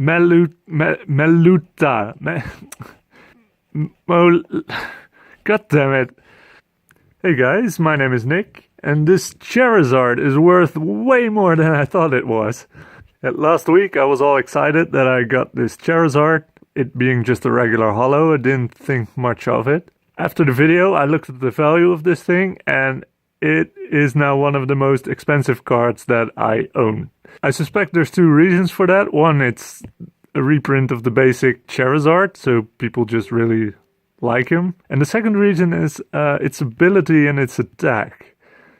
Meluta. God damn it. Hey guys, my name is Nick, and this Charizard is worth way more than I thought it was. Last week I was all excited that I got this Charizard, it being just a regular holo. I didn't think much of it. After the video I looked at the value of this thing, and it is now one of the most expensive cards that I own. I suspect there's two reasons for that. One, it's a reprint of the basic Charizard, so people just really like him. And the second reason is its ability and its attack.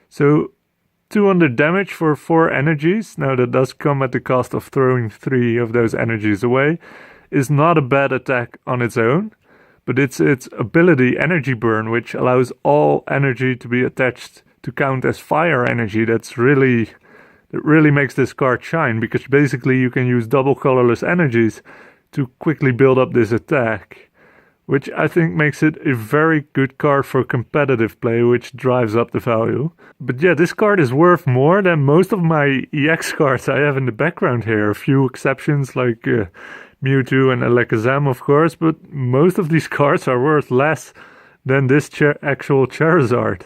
So 200 damage for 4 energies, now that does come at the cost of throwing 3 of those energies away, is not a bad attack on its own, but it's its ability Energy Burn, which allows all energy to be attached to count as fire energy. That really makes this card shine, because basically you can use double colorless energies to quickly build up this attack, which I think makes it a very good card for competitive play, which drives up the value. But yeah, this card is worth more than most of my EX cards I have in the background here. A few exceptions like Mewtwo and Alakazam, of course, but most of these cards are worth less than this actual Charizard,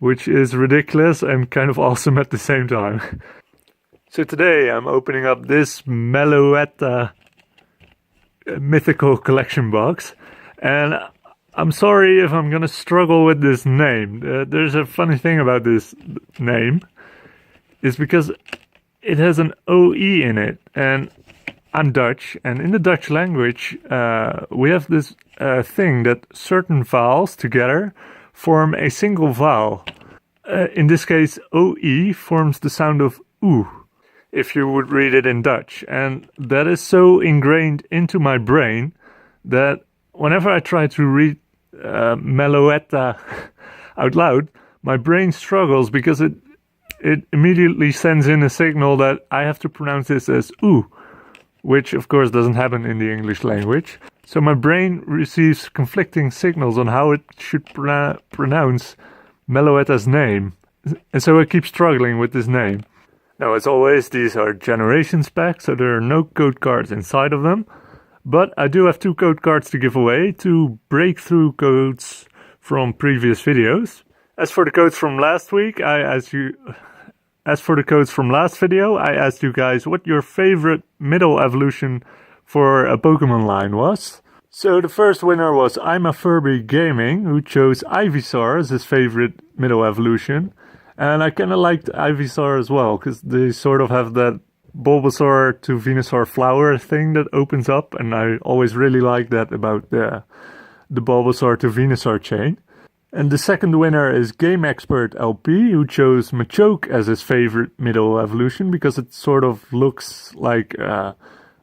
which is ridiculous and kind of awesome at the same time. So today I'm opening up this Meloetta Mythical collection box, and I'm sorry if I'm gonna struggle with this name. There's a funny thing about this name, is because it has an OE in it, and I'm Dutch, and in the Dutch language we have this thing that certain vowels together form a single vowel. In this case, OE forms the sound of OE, if you would read it in Dutch. And that is so ingrained into my brain that whenever I try to read Meloetta out loud, my brain struggles, because it immediately sends in a signal that I have to pronounce this as OE, which of course doesn't happen in the English language. So my brain receives conflicting signals on how it should pronounce Meloetta's name. And so I keep struggling with this name. Now, as always, these are generations packs, so there are no code cards inside of them. But I do have 2 code cards to give away, 2 breakthrough codes from previous videos. As for the codes from last week, As for the codes from last video, I asked you guys what your favorite middle evolution for a Pokemon line was. So the first winner was I'm a Furby Gaming, who chose Ivysaur as his favorite middle evolution. And I kind of liked Ivysaur as well, because they sort of have that Bulbasaur to Venusaur flower thing that opens up, and I always really liked that about the Bulbasaur to Venusaur chain. And the second winner is Game Expert LP, who chose Machoke as his favorite middle evolution, because it sort of looks like a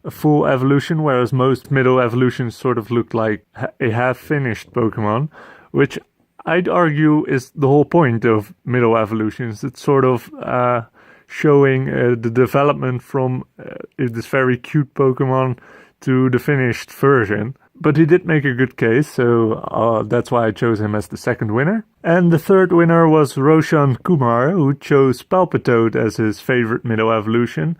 full evolution, whereas most middle evolutions sort of look like a half-finished Pokemon, which I'd argue is the whole point of middle evolutions. It's sort of showing the development from this very cute Pokemon to the finished version. But he did make a good case, so that's why I chose him as the second winner. And the third winner was Roshan Kumar, who chose Palpitoad as his favorite middle evolution.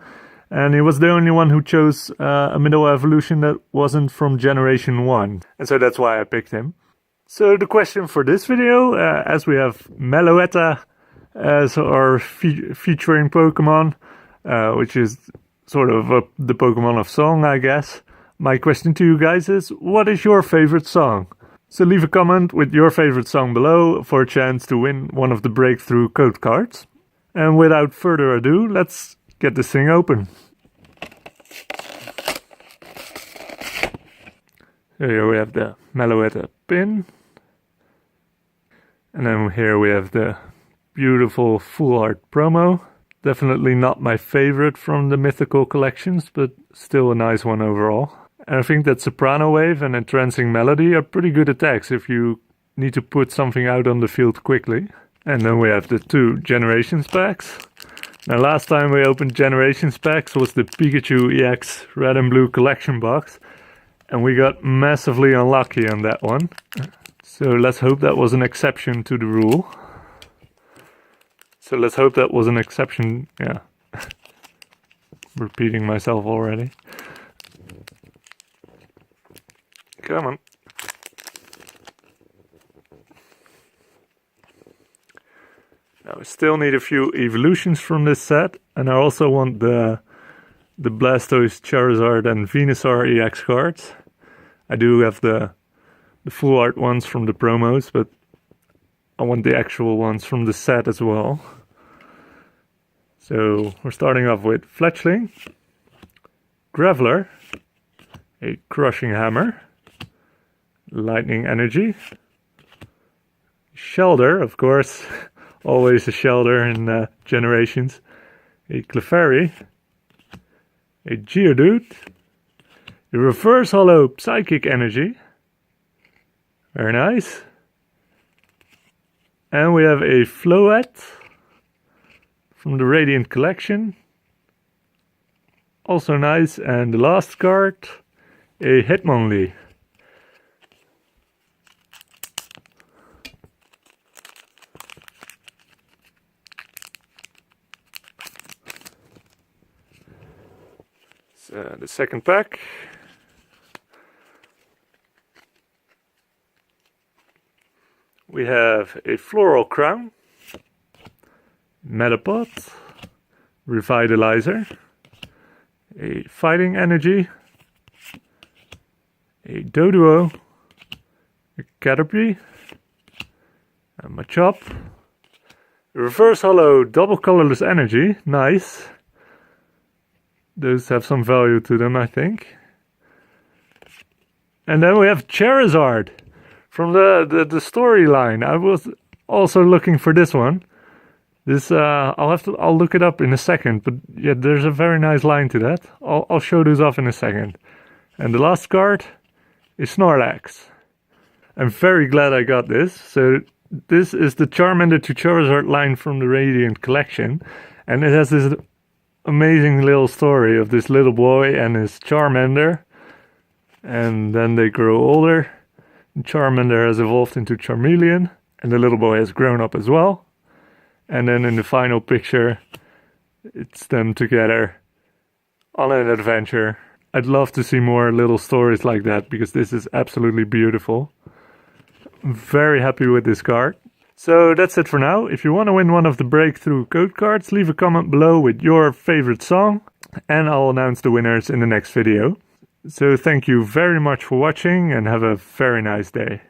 And he was the only one who chose a middle evolution that wasn't from Generation 1. And so that's why I picked him. So the question for this video, as we have Meloetta as our featuring Pokemon, which is sort of the Pokemon of song, I guess. My question to you guys is, what is your favorite song? So leave a comment with your favorite song below for a chance to win one of the breakthrough code cards. And without further ado, let's get this thing open. Here we have the Meloetta pin. And then here we have the beautiful full art promo. Definitely not my favorite from the mythical collections, but still a nice one overall. And I think that Soprano Wave and Entrancing Melody are pretty good attacks if you need to put something out on the field quickly. And then we have the 2 Generations packs. Now last time we opened Generations packs was the Pikachu EX Red and Blue collection box. And we got massively unlucky on that one. So let's hope that was an exception to the rule. Yeah. Repeating myself already. Come on. Now I still need a few evolutions from this set, and I also want the Blastoise, Charizard and Venusaur EX cards. I do have the full art ones from the promos, but I want the actual ones from the set as well. So we're starting off with Fletchling, Graveler, a Crushing Hammer, Lightning Energy, Shelder, of course, always a Shelder in Generations, a Clefairy, a Geodude, a Reverse Hollow Psychic Energy, very nice, and we have a Floette from the Radiant Collection, also nice, and the last card, a Hitmonlee. So the second pack. We have a Floral Crown, Metapod, Revitalizer, a Fighting Energy, a Doduo, a Caterpie, a Machop, a Reverse Hollow Double Colorless Energy, nice. Those have some value to them, I think. And then we have Charizard from the storyline. I was also looking for this one. This I'll look it up in a second, but yeah, there's a very nice line to that. I'll show those off in a second. And the last card is Snorlax. I'm very glad I got this. So this is the Charmander to Charizard line from the Radiant Collection, and it has this amazing little story of this little boy and his Charmander, and then they grow older. Charmander has evolved into Charmeleon, and the little boy has grown up as well. And then in the final picture, it's them together on an adventure. I'd love to see more little stories like that, because this is absolutely beautiful. I'm very happy with this card. So that's it for now. If you want to win one of the breakthrough code cards, leave a comment below with your favorite song, and I'll announce the winners in the next video. So thank you very much for watching, and have a very nice day.